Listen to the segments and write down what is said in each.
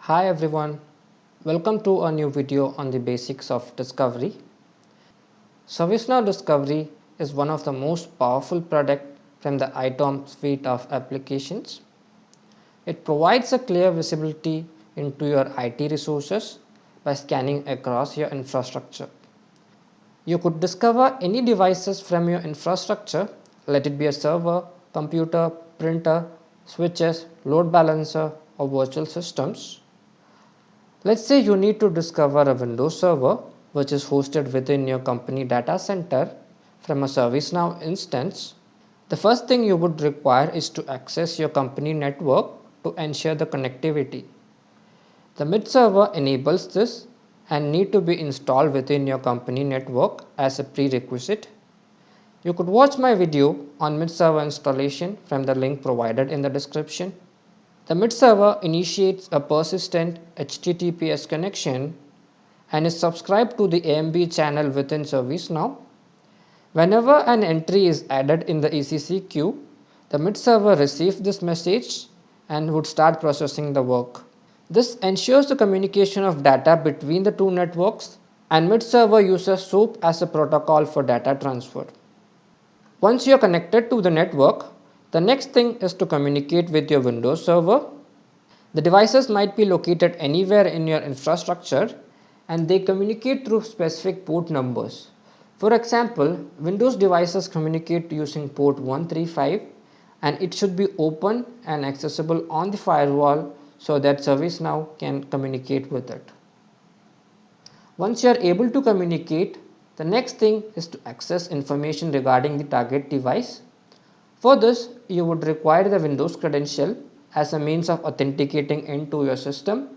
Hi everyone, welcome to a new video on the basics of discovery. ServiceNow Discovery is one of the most powerful products from the ITOM suite of applications. It provides a clear visibility into your IT resources by scanning across your infrastructure. You could discover any devices from your infrastructure, let it be a server, computer, printer, switches, load balancer, or virtual systems. Let's say you need to discover a Windows server which is hosted within your company data center from a ServiceNow instance. The first thing you would require is to access your company network to ensure the connectivity. The MID server enables this and need to be installed within your company network as a prerequisite. You could watch my video on MID server installation from the link provided in the description. The MID server initiates a persistent HTTPS connection and is subscribed to the AMB channel within ServiceNow. Whenever an entry is added in the ECC queue, the MID server receives this message and would start processing the work. This ensures the communication of data between the two networks, and MID server uses SOAP as a protocol for data transfer. Once you are connected to the network, the next thing is to communicate with your Windows server. The devices might be located anywhere in your infrastructure and they communicate through specific port numbers. For example, Windows devices communicate using port 135 and it should be open and accessible on the firewall so that ServiceNow can communicate with it. Once you are able to communicate, the next thing is to access information regarding the target device. For this, you would require the Windows credential as a means of authenticating into your system.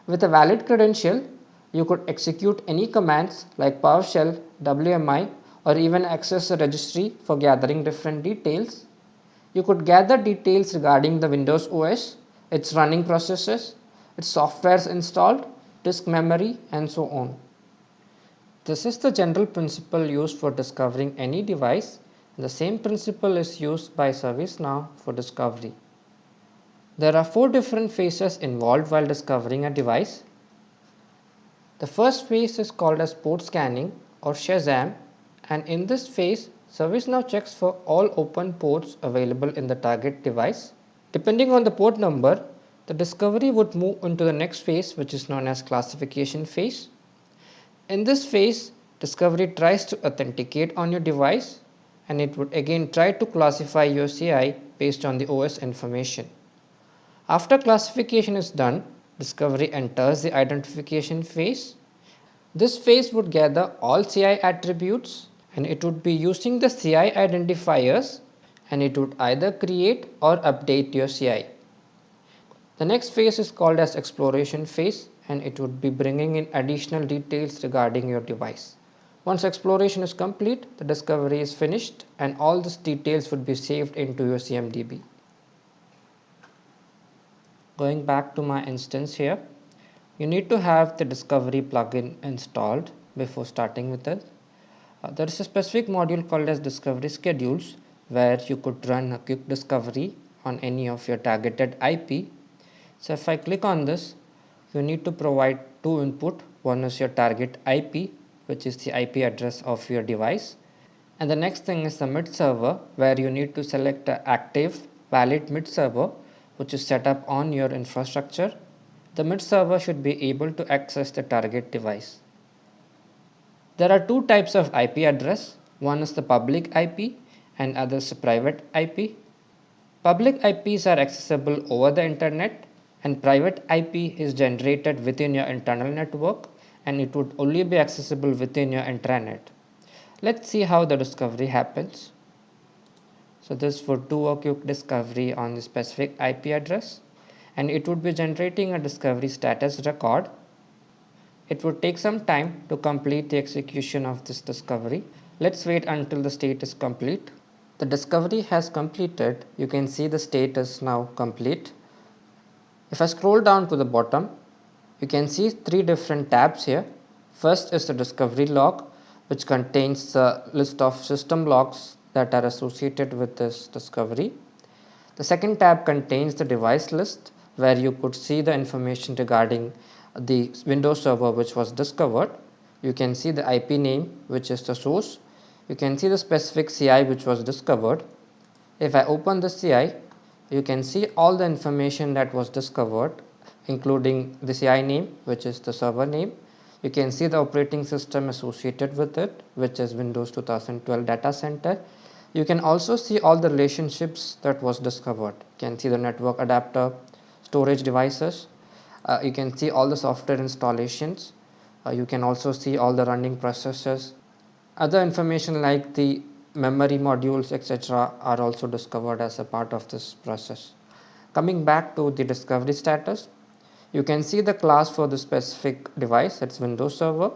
With a valid credential, you could execute any commands like PowerShell, WMI, or even access a registry for gathering different details. You could gather details regarding the Windows OS, its running processes, its softwares installed, disk memory, and so on. This is the general principle used for discovering any device. The same principle is used by ServiceNow for discovery. There are 4 different phases involved while discovering a device. The first phase is called as port scanning or Shazam, and in this phase, ServiceNow checks for all open ports available in the target device. Depending on the port number, the discovery would move into the next phase, which is known as classification phase. In this phase, discovery tries to authenticate on your device and it would again try to classify your CI based on the OS information. After classification is done, discovery enters the identification phase. This phase would gather all CI attributes and it would be using the CI identifiers and it would either create or update your CI. The next phase is called as exploration phase and it would be bringing in additional details regarding your device. Once exploration is complete, the discovery is finished and all these details would be saved into your CMDB. Going back to my instance here, you need to have the discovery plugin installed before starting with it. There is a specific module called as discovery schedules where you could run a quick discovery on any of your targeted IP. So if I click on this, you need to provide 2 input. One is your target IP, which is the IP address of your device, and the next thing is the MID server where you need to select an active valid MID server which is set up on your infrastructure. The MID server should be able to access the target device. There are 2 types of IP address. One is the public IP and other is the private IP. Public IPs are accessible over the internet and private IP is generated within your internal network and it would only be accessible within your intranet. Let's see how the discovery happens. So this would do a quick discovery on the specific IP address and it would be generating a discovery status record. It would take some time to complete the execution of this discovery. Let's wait until the state is complete. The discovery has completed. You can see the state is now complete. If I scroll down to the bottom, you can see 3 different tabs here. First is the discovery log, which contains a list of system logs that are associated with this discovery. The second tab contains the device list, where you could see the information regarding the Windows server which was discovered. You can see the IP name, which is the source. You can see the specific CI which was discovered. If I open the CI, you can see all the information that was discovered, including the CI name, which is the server name. You can see the operating system associated with it, which is Windows 2012 Data Center. You can also see all the relationships that was discovered. You can see the network adapter, storage devices. You can see all the software installations. You can also see all the running processes. Other information like the memory modules, etc., are also discovered as a part of this process. Coming back to the discovery status, you can see the class for the specific device, it's Windows Server.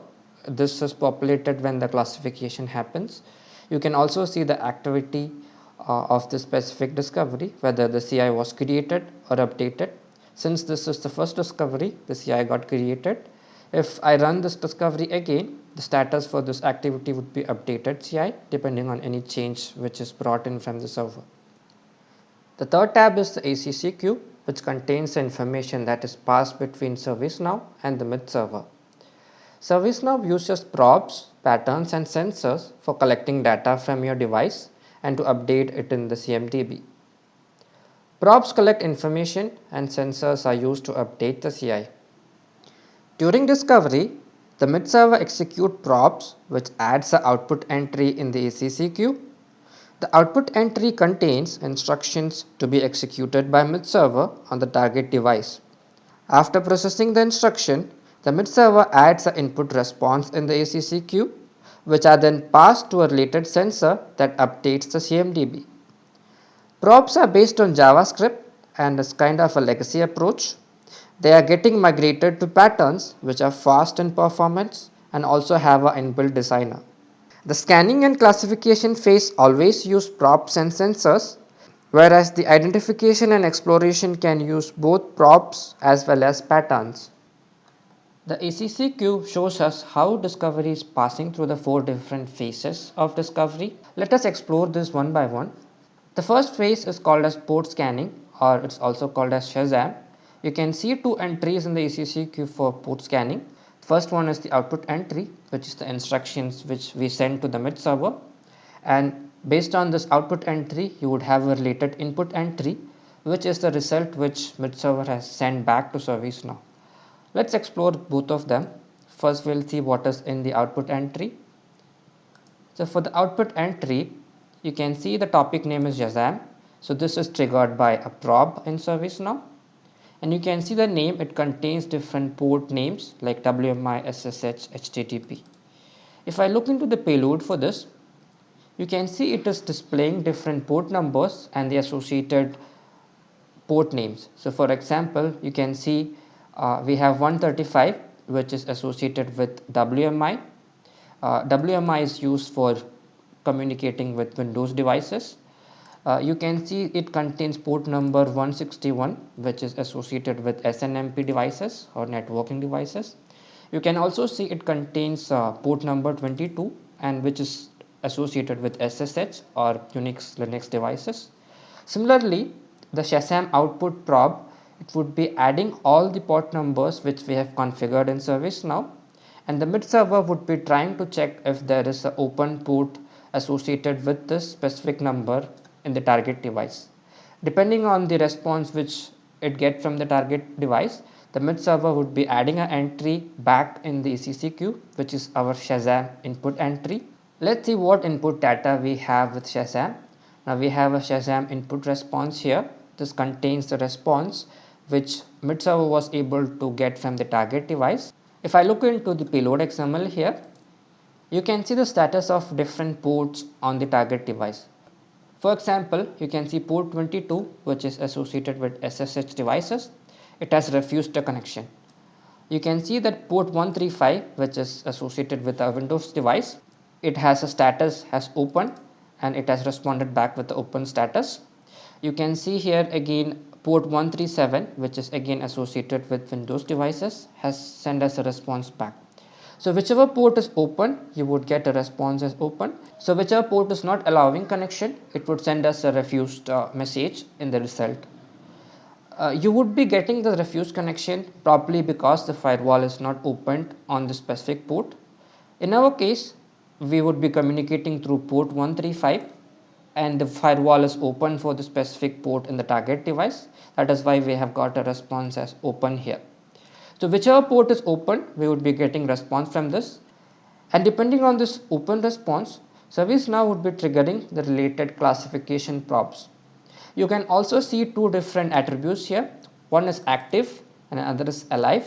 This is populated when the classification happens. You can also see the activity of the specific discovery, whether the CI was created or updated. Since this is the first discovery, the CI got created. If I run this discovery again, the status for this activity would be updated CI depending on any change which is brought in from the server. The third tab is the ACC queue, which contains the information that is passed between ServiceNow and the MIT server. ServiceNow uses probes, patterns and sensors for collecting data from your device and to update it in the CMDB. Probes collect information and sensors are used to update the CI. During discovery, the MIT server executes probes, which adds the output entry in the ACC queue. The output entry contains instructions to be executed by MIT server on the target device. After processing the instruction, the MIT server adds an input response in the ACC queue, which are then passed to a related sensor that updates the CMDB. Probes are based on JavaScript and is kind of a legacy approach. They are getting migrated to patterns which are fast in performance and also have an inbuilt designer. The scanning and classification phase always use probes and sensors, whereas the identification and exploration can use both probes as well as patterns. The ACC queue shows us how discovery is passing through the 4 different phases of discovery. Let us explore this one by one. The first phase is called as port scanning, or it's also called as Shazam. You can see 2 entries in the ACC queue for port scanning. First one is the output entry, which is the instructions which we send to the MIT server, and based on this output entry you would have a related input entry, which is the result which MIT server has sent back to ServiceNow. Let's explore both of them. First we'll see what is in the output entry. So for the output entry, you can see the topic name is Shazam. So this is triggered by a probe in ServiceNow. And you can see the name, it contains different port names like WMI, SSH, HTTP. If I look into the payload for this, you can see it is displaying different port numbers and the associated port names. So for example, you can see we have 135, which is associated with WMI. WMI is used for communicating with Windows devices. You can see it contains port number 161, which is associated with SNMP devices or networking devices. You can also see it contains port number 22, and which is associated with SSH or Unix Linux devices. Similarly, the Shazam output probe, it would be adding all the port numbers which we have configured in ServiceNow, and the MIT server would be trying to check if there is an open port associated with this specific number in the target device. Depending on the response which it gets from the target device, the MIT server would be adding an entry back in the ACC queue, which is our Shazam input entry. Let's see what input data we have with Shazam. Now we have a Shazam input response here. This contains the response which MIT server was able to get from the target device. If I look into the payload XML here, you can see the status of different ports on the target device. For example, you can see port 22, which is associated with SSH devices. It has refused the connection. You can see that port 135, which is associated with a Windows device, it has a status as open and it has responded back with the open status. You can see here again port 137, which is again associated with Windows devices, has sent us a response back. So whichever port is open, you would get a response as open. So whichever port is not allowing connection, it would send us a refused message in the result. You would be getting the refuse connection probably because the firewall is not opened on the specific port. In our case, we would be communicating through port 135 and the firewall is open for the specific port in the target device. That is why we have got a response as open here. So whichever port is open, we would be getting response from this, and depending on this open response, ServiceNow would be triggering the related classification props. You can also see two different attributes here. One is active and another is alive.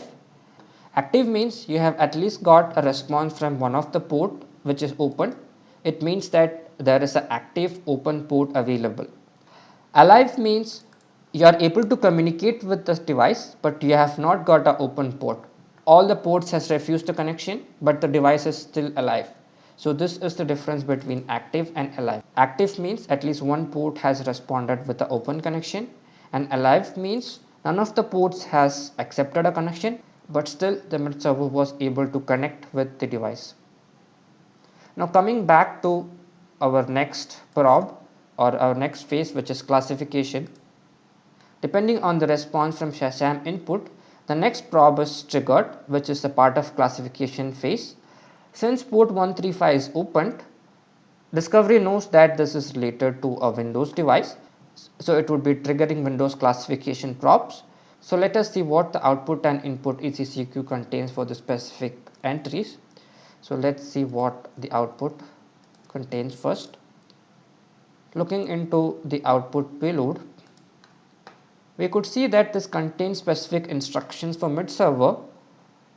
Active means you have at least got a response from one of the port which is open. It means that there is an active open port available. Alive means you are able to communicate with this device, but you have not got an open port. All the ports has refused the connection, but the device is still alive. So this is the difference between active and alive. Active means at least one port has responded with the open connection, and alive means none of the ports has accepted a connection, but still the MIT server was able to connect with the device. Now coming back to our next probe or our next phase, which is classification. Depending on the response from SASAM input, the next probe is triggered, which is a part of classification phase. Since port 135 is opened, Discovery knows that this is related to a Windows device, so it would be triggering Windows classification probes. So let us see what the output and input ECCQ contains for the specific entries. So let's see what the output contains first. Looking into the output payload, we could see that this contains specific instructions for MIT server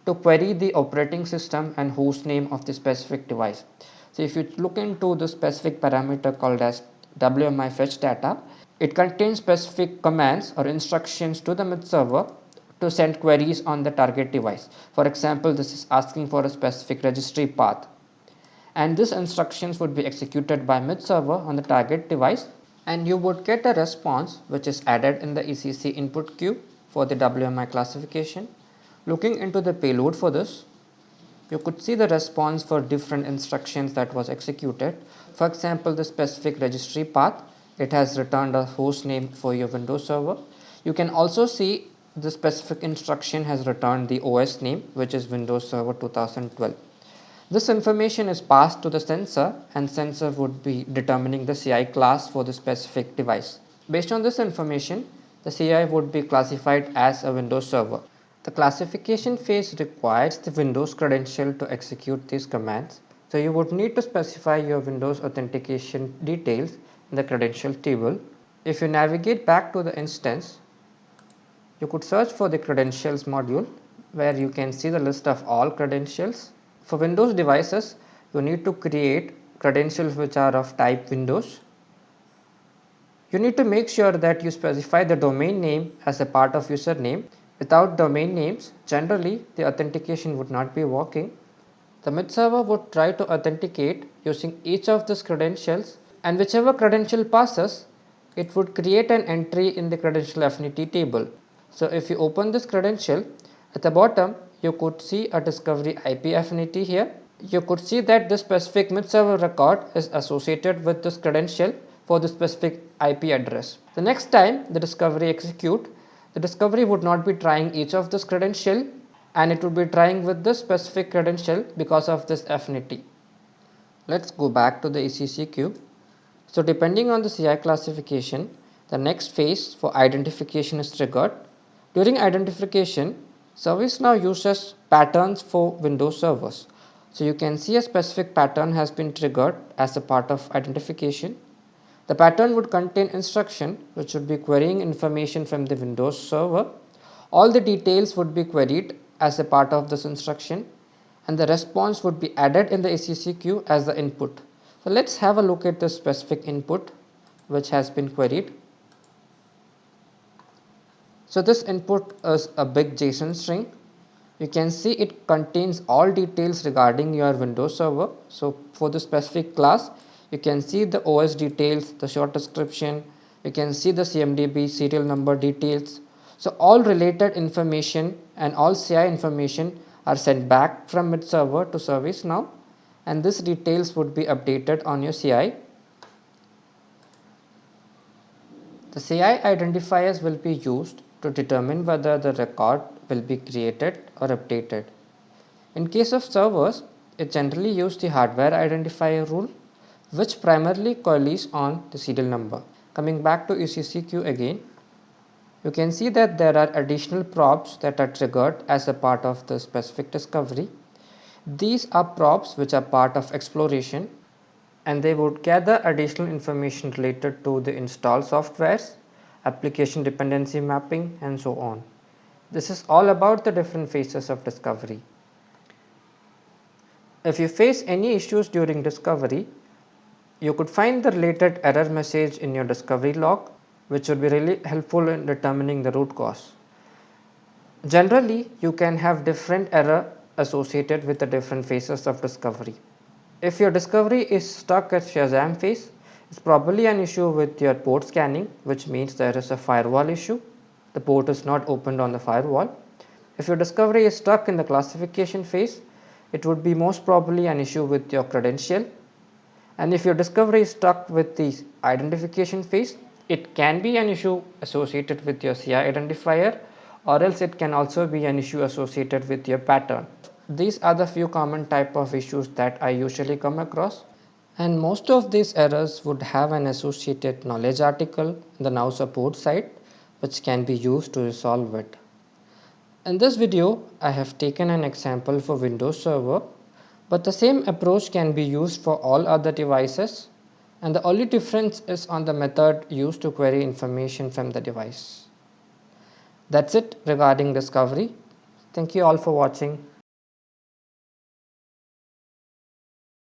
to query the operating system and host name of the specific device. So if you look into the specific parameter called as WMI fetch data, it contains specific commands or instructions to the MIT server to send queries on the target device. For example, this is asking for a specific registry path, and these instructions would be executed by MIT server on the target device, and you would get a response which is added in the ECC input queue for the WMI classification. Looking into the payload for this, you could see the response for different instructions that was executed. For example, the specific registry path, it has returned a host name for your Windows server. You can also see the specific instruction has returned the OS name, which is Windows Server 2012. This information is passed to the sensor, and sensor would be determining the CI class for the specific device. Based on this information, the CI would be classified as a Windows server. The classification phase requires the Windows credential to execute these commands. So you would need to specify your Windows authentication details in the credential table. If you navigate back to the instance, you could search for the credentials module, where you can see the list of all credentials. For Windows devices, you need to create credentials which are of type Windows. You need to make sure that you specify the domain name as a part of username. Without domain names, generally the authentication would not be working. The MIT server would try to authenticate using each of these credentials, and whichever credential passes, it would create an entry in the credential affinity table. So if you open this credential, at the bottom you could see a discovery IP affinity here. You could see that this specific MIT server record is associated with this credential for the specific IP address. The next time the discovery execute, the discovery would not be trying each of this credential, and it would be trying with this specific credential because of this affinity. Let's go back to the ECC queue. So depending on the CI classification, the next phase for identification is triggered. During identification, ServiceNow uses patterns for Windows servers. So you can see a specific pattern has been triggered as a part of identification. The pattern would contain instruction which would be querying information from the Windows server. All the details would be queried as a part of this instruction, and the response would be added in the ECC queue as the input. So let's have a look at the specific input which has been queried. So this input is a big JSON string. You can see it contains all details regarding your Windows server. So for the specific class, you can see the OS details, the short description, you can see the CMDB serial number details. So all related information and all CI information are sent back from MIT server to ServiceNow, and this details would be updated on your CI. The CI identifiers will be used to determine whether the record will be created or updated. In case of servers, it generally uses the hardware identifier rule, which primarily coalesces on the serial number. Coming back to ECCQ again, you can see that there are additional probes that are triggered as a part of the specific discovery. These are probes which are part of exploration, and they would gather additional information related to the installed softwares, application dependency mapping, and so on. This is all about the different phases of discovery. If you face any issues during discovery, you could find the related error message in your discovery log, which would be really helpful in determining the root cause. Generally, you can have different error associated with the different phases of discovery. If your discovery is stuck at Shazam phase, it's probably an issue with your port scanning, which means there is a firewall issue. The port is not opened on the firewall. If your discovery is stuck in the classification phase, it would be most probably an issue with your credential. And if your discovery is stuck with the identification phase, it can be an issue associated with your CI identifier, or else it can also be an issue associated with your pattern. These are the few common type of issues that I usually come across, and most of these errors would have an associated knowledge article in the now support site, which can be used to resolve it. In this video, I have taken an example for Windows Server, but the same approach can be used for all other devices, and the only difference is on the method used to query information from the device. That's it regarding discovery. Thank you all for watching.